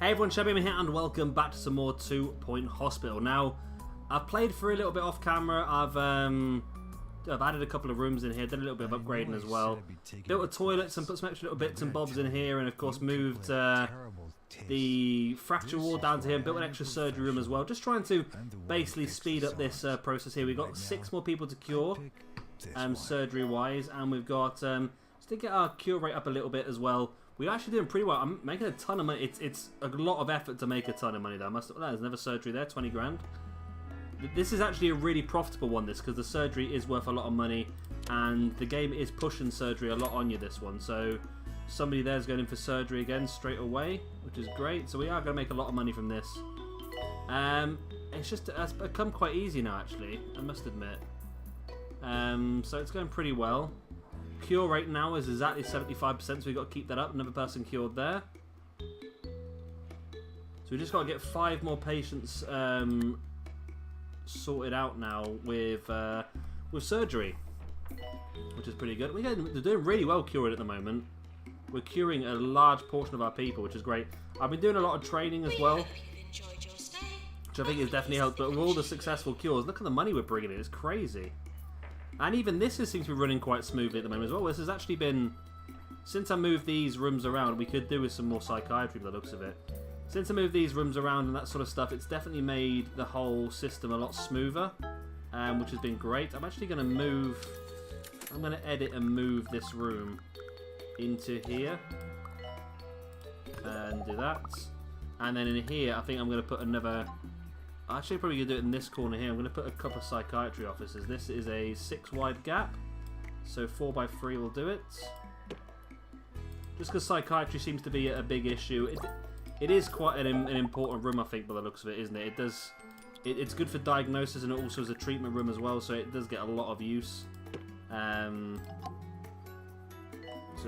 Hey everyone, Shabby here and welcome back to some more 2 Point Hospital. Now, I've played for a little bit off camera. I've added a couple of rooms in here, did a little bit of upgrading as well. Built a toilet and put some extra little bits and bobs in here, and of course moved the fracture ward down to here and built an extra surgery room as well. Just trying to basically speed up this process here. We've got 6 more people to cure, surgery wise, and we've got just to get our cure rate up a little bit as well. We're actually doing pretty well. I'm making a ton of money. It's a lot of effort to make a ton of money though. There's another surgery there, 20 grand. This is actually a really profitable one, this, because the surgery is worth a lot of money and the game is pushing surgery a lot on you, this one. So somebody there's going in for surgery again straight away, which is great. So we are going to make a lot of money from this. It's become quite easy now, actually, I must admit. So it's going pretty well. Cure rate now is exactly 75%, so we've got to keep that up. Another person cured there. So we just got to get 5 more patients sorted out now with surgery, which is pretty good. They're doing really well curing at the moment. We're curing a large portion of our people, which is great. I've been doing a lot of training as well, which I think has definitely helped. But with all the successful cures, look at the money we're bringing in. It's crazy. And even this seems to be running quite smoothly at the moment as well. This has actually been, since I moved these rooms around, we could do with some more psychiatry by the looks of it. Since I moved these rooms around and that sort of stuff, it's definitely made the whole system a lot smoother, which has been great. I'm actually going to edit and move this room into here. And do that. And then in here, I think I'm going to put another... Actually, probably going to do it in this corner here. I'm going to put a couple of psychiatry offices. This is a 6 wide gap, so 4x3 will do it. Just because psychiatry seems to be a big issue. It is quite an important room, I think, by the looks of it, isn't it? It's good for diagnosis and also as a treatment room as well, so it does get a lot of use. So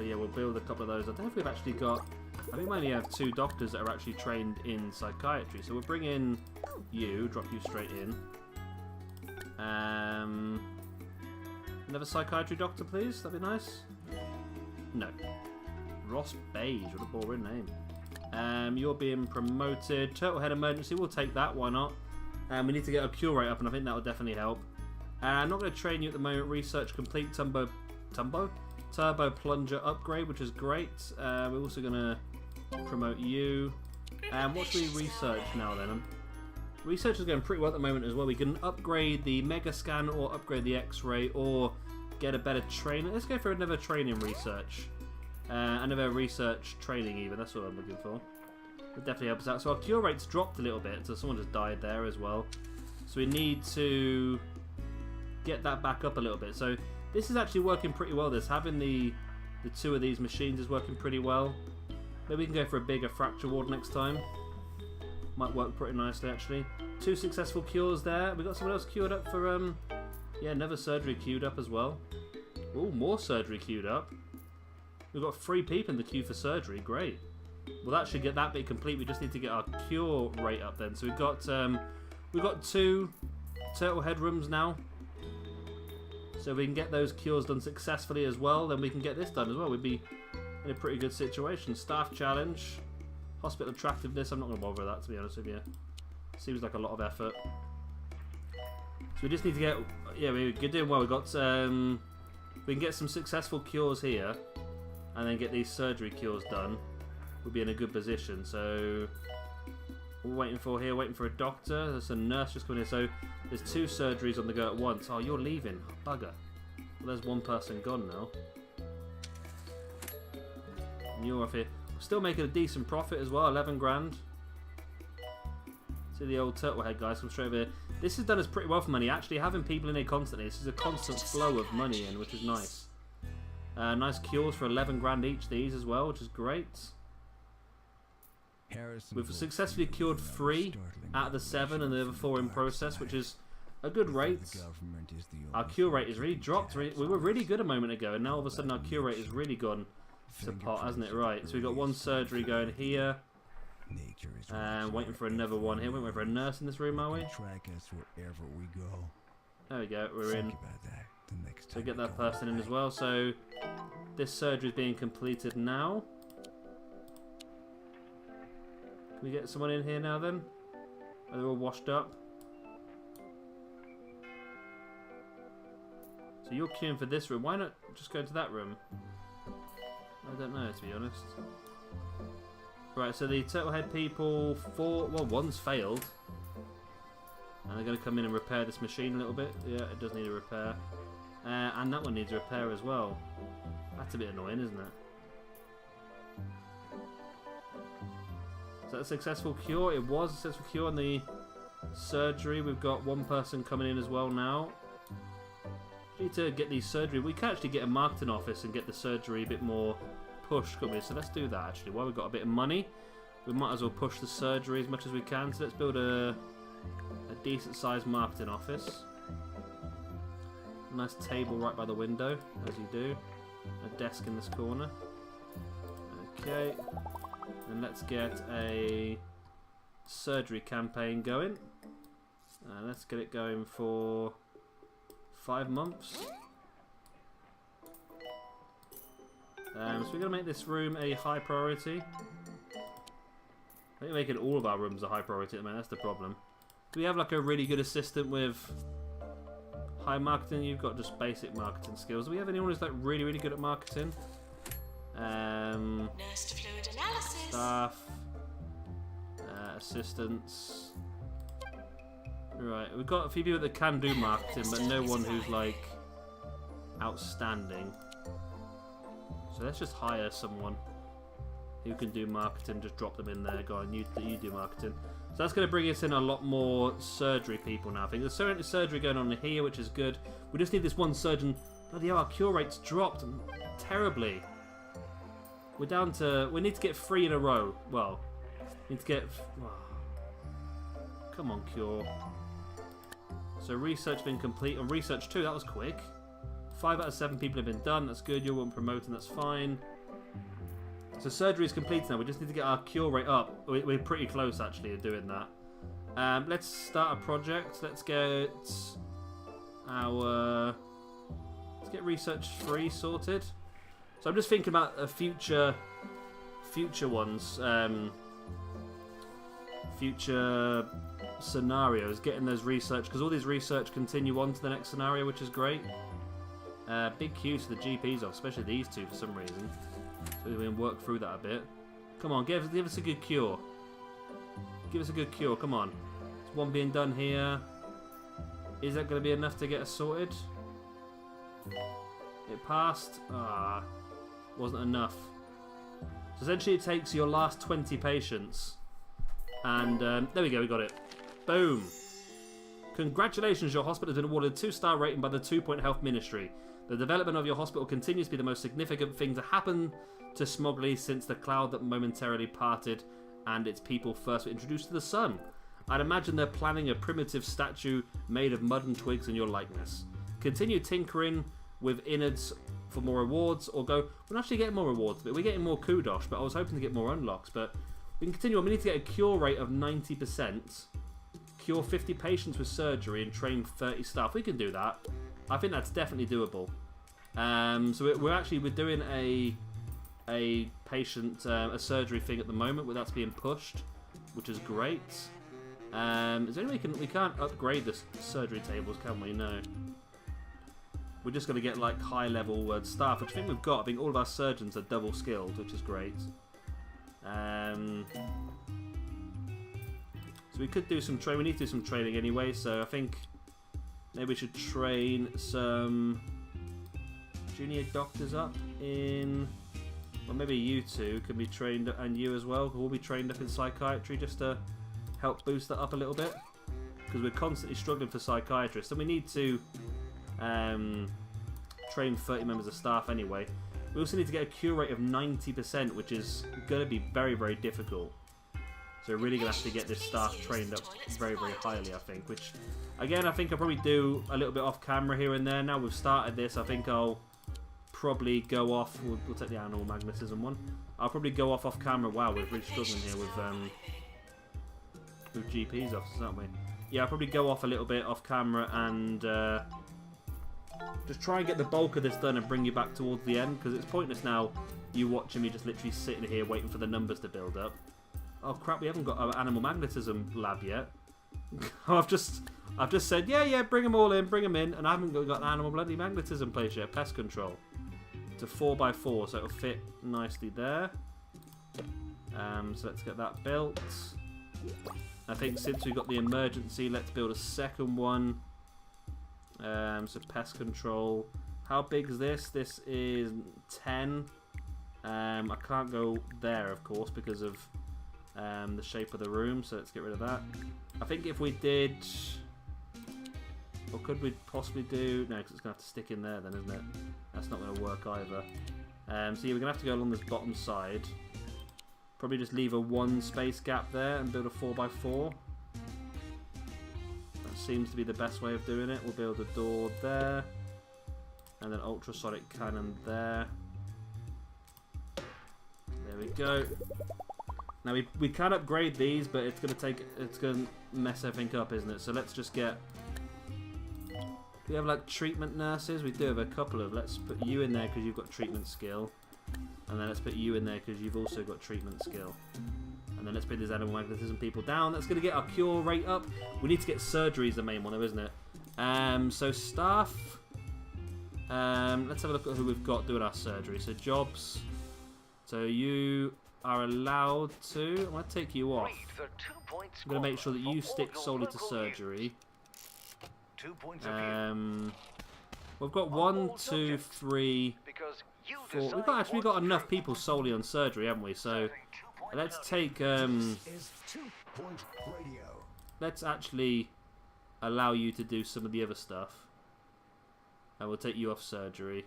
yeah, we'll build a couple of those. I don't know if we've actually got... I think we only have 2 doctors that are actually trained in psychiatry. So we'll bring in you, drop you straight in. Another psychiatry doctor, please. That'd be nice. No. Ross Beige, what a boring name. You're being promoted. Turtle head emergency, we'll take that, why not? We need to get our cure rate up, and I think that will definitely help. I'm not going to train you at the moment. Research complete. Turbo plunger upgrade, which is great. We're also going to promote you. What should we research now then? Research is going pretty well at the moment as well. We can upgrade the mega scan or upgrade the x-ray or get a better trainer. Let's go for another training research. Another research training even, that's what I'm looking for. It definitely helps out. So our cure rate's dropped a little bit, so someone just died there as well. So we need to get that back up a little bit. So this is actually working pretty well, this. Having the 2 of these machines is working pretty well. Maybe we can go for a bigger fracture ward next time. Might work pretty nicely, actually. 2 successful cures there. We got someone else queued up for, yeah, another surgery queued up as well. Oh, more surgery queued up. We've got 3 people in the queue for surgery. Great. Well, that should get that bit complete. We just need to get our cure rate up then. So we've got 2 turtle head rooms now. So if we can get those cures done successfully as well, then we can get this done as well. We'd be in a pretty good situation. Staff challenge. Hospital attractiveness. I'm not going to bother with that, to be honest with you. Seems like a lot of effort. So we just need to get... Yeah, we're doing well. We've got... we can get some successful cures here. And then get these surgery cures done. We'll be in a good position. So... We're waiting for here. Waiting for a doctor. There's a nurse just coming in. So there's 2 surgeries on the go at once. Oh, you're leaving. Bugger. Well, there's 1 person gone now. And you're off here. Still making a decent profit as well. 11 grand. See the old turtle head guys come straight over here. This has done us pretty well for money. Actually, having people in here constantly. This is a constant flow of money in, which is nice. Nice cures for 11 grand each, these as well, which is great. We've successfully cured 3 out of the 7 and the other 4 in process, which is a good rate. Our cure rate is really dropped. We were really good a moment ago, and now all of a sudden our cure rate has really gone to pot, hasn't it? Right, so we've got 1 surgery going here. Waiting for another one here. Waiting for a nurse in this room, are we? There we go, we're in. So get that person in as well. So this surgery is being completed now. Can we get someone in here now then? Are they all washed up? So you're queuing for this room. Why not just go to that room? I don't know, to be honest. Right, so the turtle head people, one's failed. And they're going to come in and repair this machine a little bit. Yeah, it does need a repair. And that one needs a repair as well. That's a bit annoying, isn't it? Is that a successful cure? It was a successful cure on the surgery. We've got one person coming in as well now. We need to get these surgery. We can actually get a marketing office and get the surgery a bit more pushed, couldn't we? So let's do that actually. While we've got a bit of money, we might as well push the surgery as much as we can. So let's build a decent sized marketing office. A nice table right by the window, as you do. A desk in this corner. Okay. And let's get a surgery campaign going. Let's get it going for 5 months. So we're going to make this room a high priority. I think making all of our rooms a high priority at the moment, that's the problem. Do we have like a really good assistant with high marketing? You've got just basic marketing skills. Do we have anyone who's like really, really good at marketing? Nurse to fluid analysis. Staff. Assistants. Right, we've got a few people that can do marketing, but no one who's like outstanding. So let's just hire someone who can do marketing. Just drop them in there. Go on, you do marketing. So that's going to bring us in a lot more surgery people now. I think there's surgery going on here, which is good. We just need this one surgeon. Bloody hell, our cure rate's dropped terribly. We're down to... We need to get 3 in a row. Well, need to get... Oh. Come on, cure. So research been complete. On research 2, that was quick. 5 out of 7 people have been done. That's good. You want promoting. That's fine. So surgery is complete now. We just need to get our cure rate up. We're pretty close, actually, to doing that. Let's start a project. Let's get our... Let's get research 3 sorted. So I'm just thinking about future ones. Future scenarios. Getting those research. Because all these research continue on to the next scenario, which is great. Big queues for the GPs off, especially these two for some reason. So we can work through that a bit. Come on, give us a good cure. Give us a good cure, come on. There's one being done here. Is that going to be enough to get us sorted? It passed. Wasn't enough. So essentially it takes your last 20 patients. And there we go, we got it. Boom. Congratulations, your hospital has been awarded a 2-star rating by the 2-Point Health Ministry. The development of your hospital continues to be the most significant thing to happen to Smogley since the cloud that momentarily parted and its people first were introduced to the sun. I'd imagine they're planning a primitive statue made of mud and twigs in your likeness. Continue tinkering with innards for more rewards, or go... We're not actually getting more rewards, but we're getting more kudos, but I was hoping to get more unlocks, but we can continue on. We need to get a cure rate of 90%. Cure 50 patients with surgery and train 30 staff. We can do that. I think that's definitely doable. So we're doing a patient a surgery thing at the moment, where that's being pushed, which is great. Is there any way we can't upgrade the surgery tables, can we? No. We're just going to get like high level staff, which I think we've got. I think all of our surgeons are double skilled, which is great. So we could do some training. We need to do some training anyway, so I think maybe we should train some junior doctors up in... Well, maybe you two can be trained, and you as well. We'll be trained up in psychiatry just to help boost that up a little bit. Because we're constantly struggling for psychiatrists, and we need to train 30 members of staff anyway. We also need to get a cure rate of 90%, which is going to be very, very difficult. So we're really going to have to get this staff trained up very, very highly, I think. Which, again, I think I'll probably do a little bit off camera here and there. Now we've started this, I think I'll probably go off. We'll take the animal magnetism one. I'll probably go off camera. Wow, we're really struggling here with GPs officers, aren't we? Yeah, I'll probably go off a little bit off camera and just try and get the bulk of this done and bring you back towards the end, because it's pointless now you watching me just literally sitting here waiting for the numbers to build up. Oh crap, we haven't got an animal magnetism lab yet. I've just said, yeah, bring them all in, bring them in, and I haven't got an animal bloody magnetism place yet. Pest control. It's a 4x4, so it'll fit nicely there. So let's get that built. I think since we've got the emergency, let's build a second one. So pest control. How big is this? This is 10. I can't go there, of course, because of the shape of the room, so let's get rid of that. I think if we did... Or could we possibly do... No, because it's going to have to stick in there then, isn't it? That's not going to work either. So yeah, we're going to have to go along this bottom side. Probably just leave a 1 space gap there and build a 4x4. That seems to be the best way of doing it. We'll build a door there. And then ultrasonic cannon there. There we go. Now we can upgrade these, but it's gonna mess everything up, isn't it? So let's just get... Do we have like treatment nurses? We do have a couple of. Let's put you in there because you've got treatment skill. And then let's put you in there because you've also got treatment skill. And then let's put these animal magnetism people down. That's going to get our cure rate up. We need to get surgery is the main one though, isn't it? So staff. Let's have a look at who we've got doing our surgery. So jobs. So you are allowed to... I'm going to take you off. I'm going to make sure that you stick solely to surgery. We've got 1, 2, 3, 4. We've actually got enough people solely on surgery, haven't we? So let's take... let's actually allow you to do some of the other stuff. And we'll take you off surgery.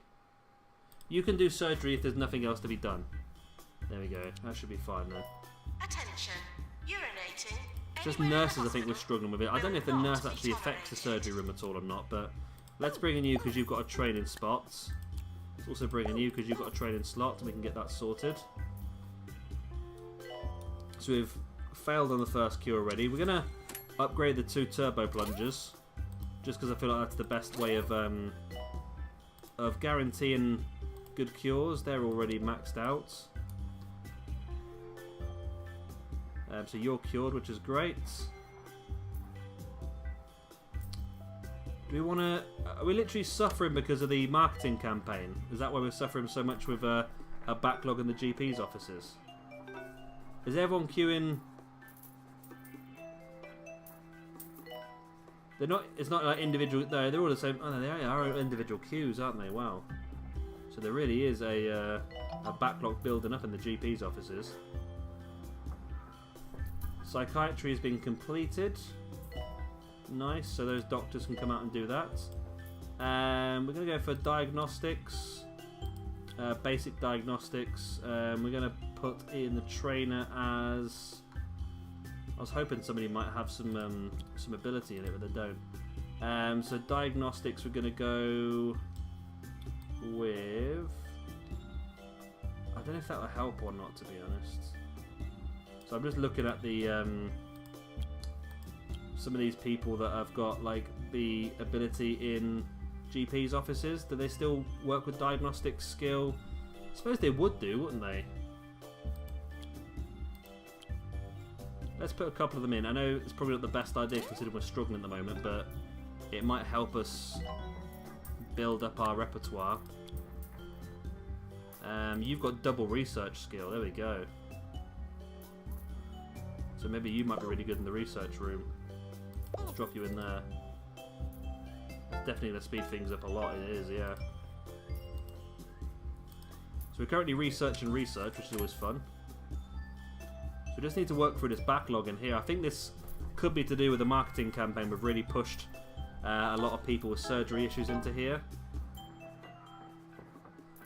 You can do surgery if there's nothing else to be done. There we go. That should be fine then. Attention. Urinating. Just nurses, I think we're struggling with it. I don't know if the nurse actually affects the surgery room at all or not, but let's bring in you because you've got a training spot. Let's also bring in you because you've got a training slot, and we can get that sorted. So we've failed on the first cure already. We're going to upgrade the 2 turbo plungers, just because I feel like that's the best way of guaranteeing good cures. They're already maxed out. So you're cured, which is great. Do we want to... Are we literally suffering because of the marketing campaign? Is that why we're suffering so much with a backlog in the GP's offices? Is everyone queuing... They're not... It's not like individual... No, they're all the same... Oh, no, they are individual queues, aren't they? Wow. So there really is a backlog building up in the GP's offices. Psychiatry has been completed. Nice, so those doctors can come out and do that. We're going to go for diagnostics. Basic diagnostics. We're going to put in the trainer as... I was hoping somebody might have some ability in it, but they don't. So diagnostics, we're going to go with... I don't know if that will help or not, to be honest. So I'm just looking at the some of these people that have got like the ability in GP's offices. Do they still work with diagnostic skill? I suppose they would do, wouldn't they? Let's put a couple of them in. I know it's probably not the best idea considering we're struggling at the moment, but it might help us build up our repertoire. You've got double research skill. There we go. So maybe you might be really good in the research room. Let's drop you in there. Definitely going to speed things up a lot. It is, yeah. So we're currently researching research, which is always fun. So we just need to work through this backlog in here. I think this could be to do with the marketing campaign. We've really pushed a lot of people with surgery issues into here.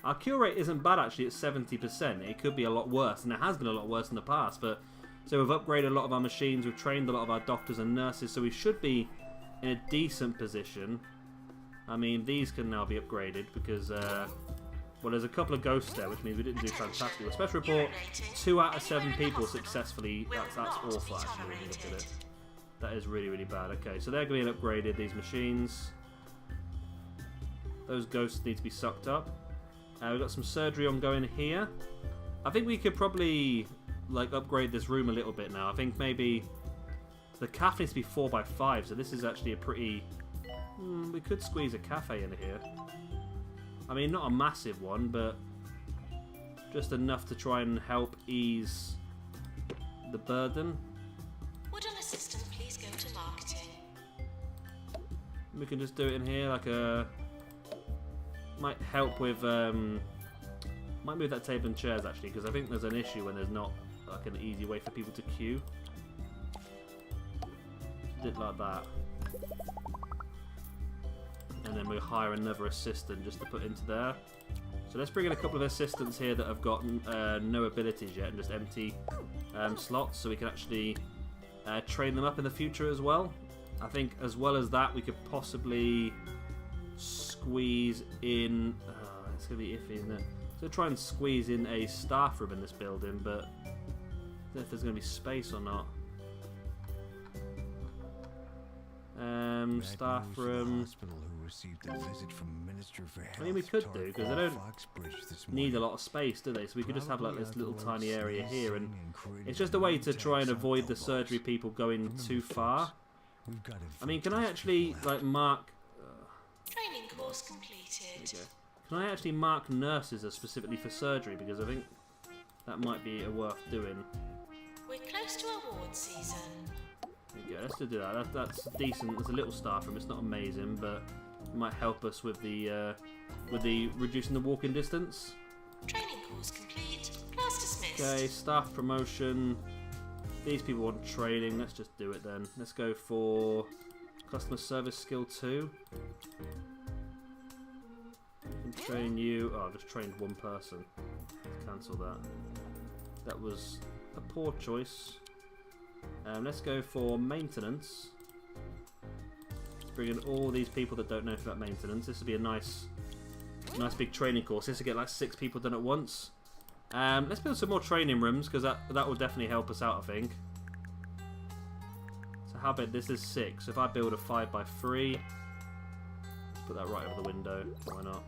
Our cure rate isn't bad actually at 70%. It could be a lot worse, and it has been a lot worse in the past, but... So we've upgraded a lot of our machines, we've trained a lot of our doctors and nurses, so we should be in a decent position. I mean, these can now be upgraded because, well, there's a couple of ghosts there, which means we didn't do fantastic. A special report, 2 out of 7 people successfully. That's awful, actually, when you look at it. That is really, really bad. Okay, so they're going to be upgraded, these machines. Those ghosts need to be sucked up. We've got some surgery ongoing here. I think we could probably like upgrade this room a little bit now. I think maybe the cafe needs to be 4x5, so this is actually a pretty... we could squeeze a cafe in here. I mean, not a massive one, but just enough to try and help ease the burden. Would an assistant please go to marketing? We can just do it in here, like a... Might help with... Might move that table and chairs, actually, because I think there's an issue when there's not like an easy way for people to queue. Did like that. And then we'll hire another assistant just to put into there. So let's bring in a couple of assistants here that have got no abilities yet and just empty slots, so we can actually train them up in the future as well. I think as well as that, we could possibly squeeze in... it's going to be iffy, isn't it? So try and squeeze in a staff room in this building, but I don't know if there's going to be space or not. Staff room. I mean, we could do, because they don't need a lot of space, do they? So we could just have like this little tiny area here, and it's just a way to try and avoid the surgery people going too far. I mean, can I actually like mark... Training course completed. Can I actually mark nurses as specifically for surgery? Because I think that might be worth doing. We're close to award season. There you go, let's do that. That's decent. There's a little staff room. It's not amazing, but it might help us with the reducing the walking distance. Training course complete. Class dismissed. Okay, staff promotion. These people want training. Let's just do it then. Let's go for customer service skill 2. Train you. Oh, I've just trained one person. Let's cancel that. That was a poor choice. Let's go for maintenance. Let's bring in all these people that don't know about maintenance. This would be a nice big training course. This will get like 6 people done at once. Let's build some more training rooms, because that will definitely help us out, I think. So how about this is 6. So if I build a 5x3, let's put that right over the window. Why not?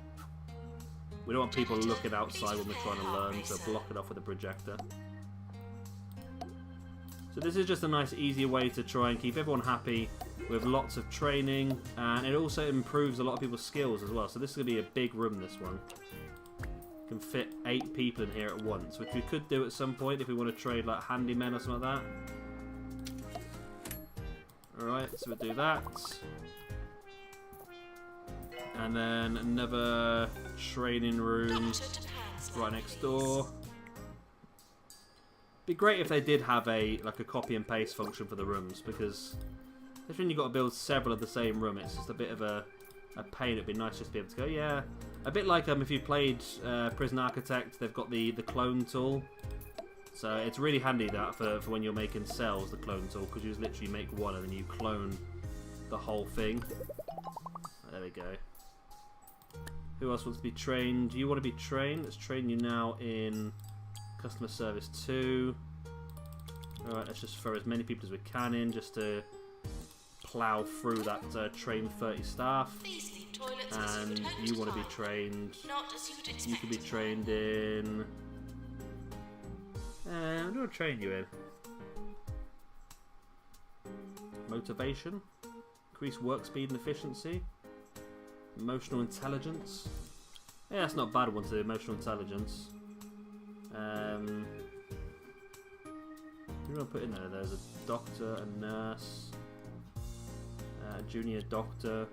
We don't want people looking outside when we're trying to learn, so block it off with a projector. So this is just a nice, easy way to try and keep everyone happy with lots of training, and it also improves a lot of people's skills as well. So this is going to be a big room, this one. Can fit 8 people in here at once, which we could do at some point if we want to trade like handymen or something like that. Alright, so we'll do that. And then another training room right next door. Be great if they did have a copy and paste function for the rooms, because especially when you've got to build several of the same room, it's just a bit of a pain. It'd be nice just to be able to go, yeah. A bit like if you played Prison Architect, they've got the clone tool. So it's really handy that for when you're making cells, the clone tool, because you just literally make one and then you clone the whole thing. There we go. Who else wants to be trained? Do you want to be trained? Let's train you now in customer service 2. Alright, let's just throw as many people as we can in just to plough through that train 30 staff. And you want to be trained. You can be trained in... I'm going to train you in motivation, increase work speed and efficiency, emotional intelligence. Yeah, that's not a bad one to do, emotional intelligence. Who do I put in there? There's a doctor, a nurse, a junior doctor,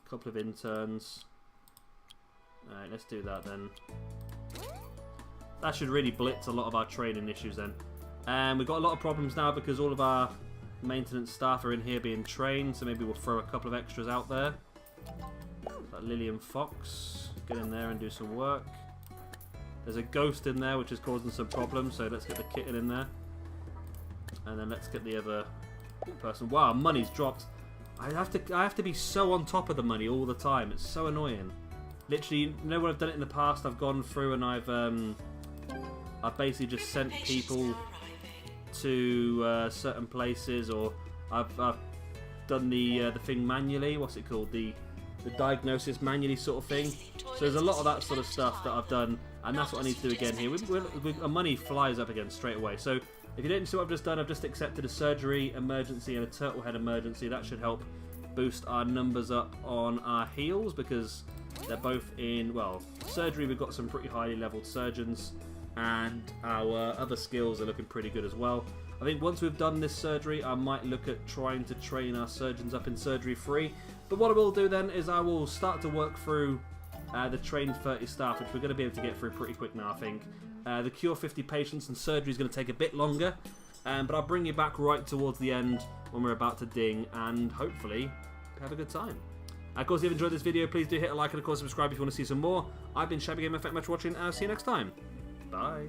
a couple of interns. Alright, let's do that then. That should really blitz a lot of our training issues then. We've got a lot of problems now because all of our maintenance staff are in here being trained, so maybe we'll throw a couple of extras out there. Like Lillian Fox, get in there and do some work. There's a ghost in there which is causing some problems, so let's get the kitten in there. And then let's get the other person. Wow, money's dropped. I have to be so on top of the money all the time. It's so annoying. Literally, you know when I've done it in the past, I've gone through and I've basically just sent people to certain places, or I've done the thing manually. What's it called? The diagnosis manually sort of thing. So there's a lot of that sort of stuff that I've done And that's what I need to do again here. Our money flies up again straight away. So if you didn't see what I've just done, I've just accepted a surgery emergency and a turtle head emergency. That should help boost our numbers up on our heals because they're both in, well, surgery. We've got some pretty highly leveled surgeons and our other skills are looking pretty good as well. I think once we've done this surgery, I might look at trying to train our surgeons up in surgery 3. But what I will do then is I will start to work through the train 30 staff, which we're going to be able to get through pretty quick now, I think. The cure 50 patients and surgery is going to take a bit longer, but I'll bring you back right towards the end when we're about to ding, and hopefully have a good time. Of course, if you've enjoyed this video, please do hit a like and of course subscribe if you want to see some more. I've been Shabby Gamer, thank you much for watching, and I'll see you next time. Bye.